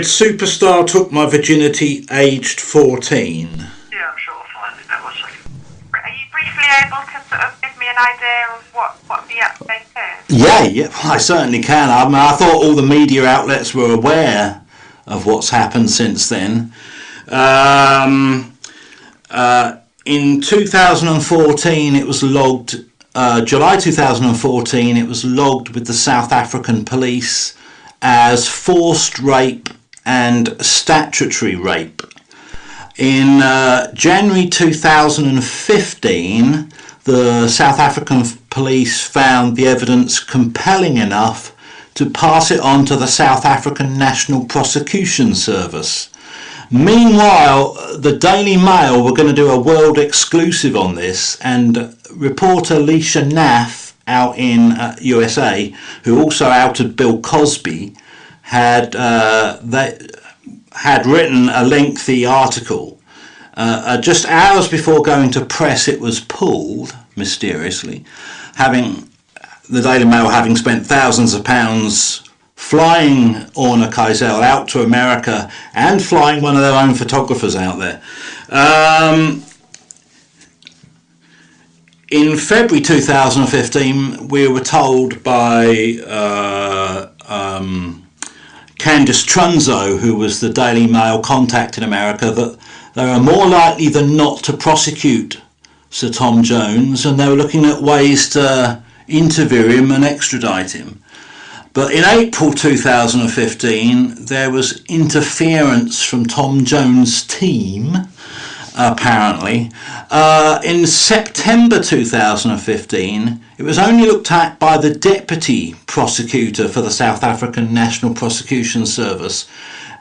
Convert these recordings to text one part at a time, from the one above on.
Superstar took my virginity aged 14. Yeah, I'm sure I'll find it now. Are you briefly able to sort of give me an idea of what the update is? Yeah, I certainly can. I thought all the media outlets were aware of what's happened since then. In 2014, it was logged, July 2014, it was logged with the South African police as forced rape and statutory rape. In January 2015, the South African police found the evidence compelling enough to pass it on to the South African National Prosecution Service. Meanwhile, the Daily Mail were going to do a world exclusive on this, and reporter Leisha Naff out in USA, who also outed Bill Cosby, had written a lengthy article. Just hours before going to press, it was pulled mysteriously, the Daily Mail having spent thousands of pounds flying Orna Keisel out to America and flying one of their own photographers out there. In February 2015, we were told by Candice Trunzo, who was the Daily Mail contact in America, that they are more likely than not to prosecute Sir Tom Jones, and they were looking at ways to interview him and extradite him. But in April 2015, there was interference from Tom Jones' team, apparently. In September 2015, it was only looked at by the deputy prosecutor for the South African National Prosecution Service,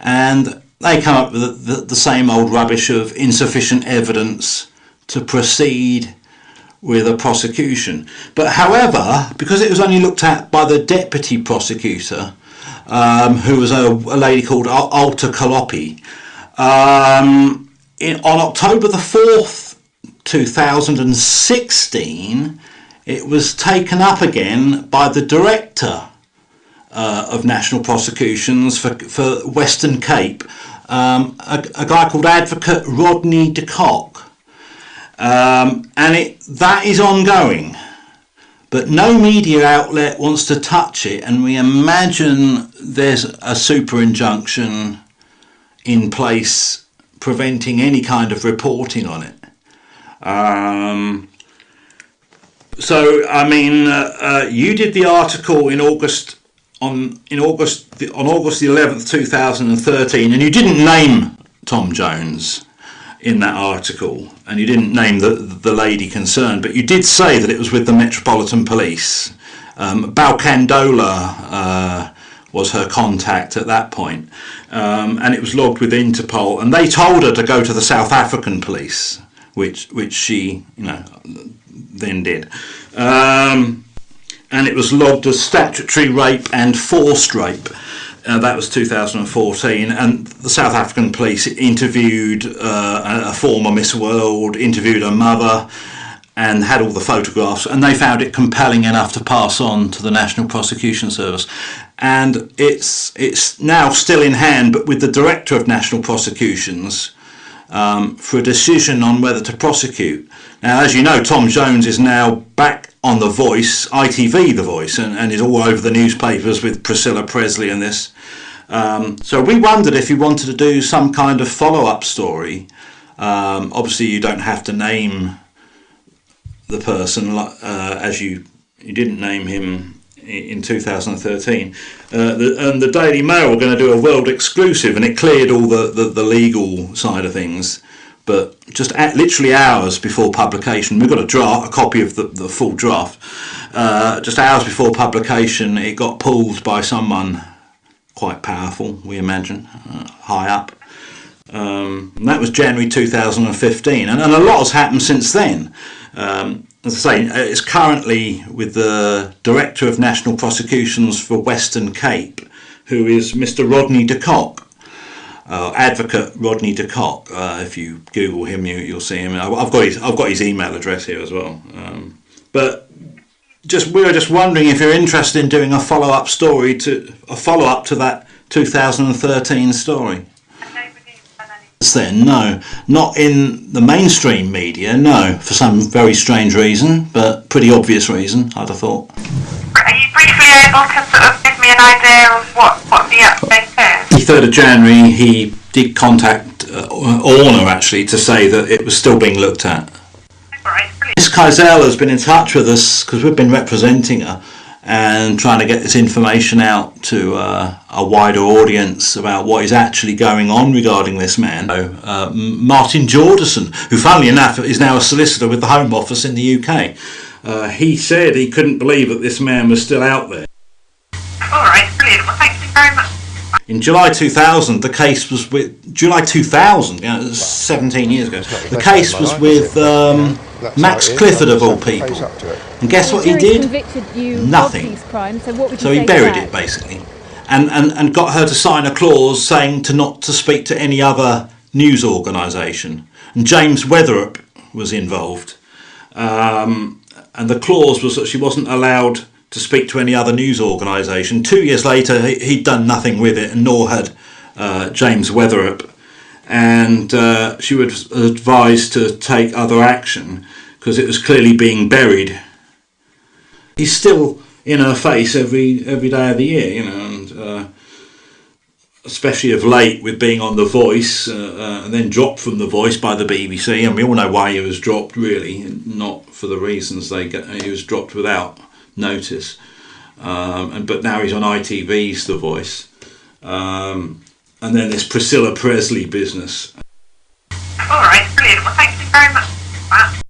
and they come up with the same old rubbish of insufficient evidence to proceed with a prosecution. But however, because it was only looked at by the deputy prosecutor, who was a lady called Alta Kalopi, on October the 4th, 2016, it was taken up again by the director of National Prosecutions for Western Cape, a guy called Advocate Rodney de Kock. And that is ongoing, but no media outlet wants to touch it, and we imagine there's a super injunction in place preventing any kind of reporting on it. So I mean, you did the article in August on August the 11th 2013, and you didn't name Tom Jones in that article, and you didn't name the lady concerned, but you did say that it was with the Metropolitan Police. Balkandola was her contact at that point, and it was logged with Interpol, and they told her to go to the South African police, which she then did, and it was logged as statutory rape and forced rape. That was 2014, and the South African police interviewed a former Miss World, interviewed her mother, and had all the photographs, and they found it compelling enough to pass on to the National Prosecution Service. And it's now still in hand, but with the Director of National Prosecutions, for a decision on whether to prosecute. Now, as you know, Tom Jones is now back on The Voice, ITV The Voice, and is all over the newspapers with Priscilla Presley and this. So we wondered if you wanted to do some kind of follow-up story. Obviously, you don't have to name the person, as you didn't name him in 2013. And the Daily Mail were going to do a world exclusive, and it cleared all the legal side of things. But just literally hours before publication, we've got a copy of the full draft. Just hours before publication, it got pulled by someone quite powerful, we imagine, high up. And that was January 2015, and a lot has happened since then. As I say, it's currently with the Director of National Prosecutions for Western Cape, who is Mr. Rodney de Kock. Advocate Rodney de Kock. If you Google him, you'll see him. I've got his email address here as well. But we were just wondering if you're interested in doing a follow-up to that 2013 story. Then no, not in the mainstream media, no, for some very strange reason, but pretty obvious reason, I'd have thought. Are you briefly able to sort of give me an idea of what the update is? The 3rd of January he did contact Orner actually to say that it was still being looked at. Right, Miss Keisel has been in touch with us because we've been representing her and trying to get this information out to a wider audience about what is actually going on regarding this man. Martin Jordison, who funnily enough is now a solicitor with the Home Office in the UK, he said he couldn't believe that this man was still out there. Alright, brilliant. Well, thank you very much. In July 2000, the case was with... July 2000, it was 17 years ago. The case was with Max Clifford, of all people. And guess what he did? Nothing. So he buried it, basically. And got her to sign a clause saying not to speak to any other news organisation. And James Weatherup was involved. And the clause was that she wasn't allowed to speak to any other news organisation. 2 years later, he'd done nothing with it, and nor had James Weatherup. And she was advised to take other action because it was clearly being buried. He's still in her face every day of the year, and especially of late with being on The Voice, and then dropped from The Voice by the BBC. And we all know why he was dropped, really, not for the reasons he was dropped without notice. But now he's on ITV's The Voice. And then this Priscilla Presley business. Alright, brilliant. Well, thank you very much for that.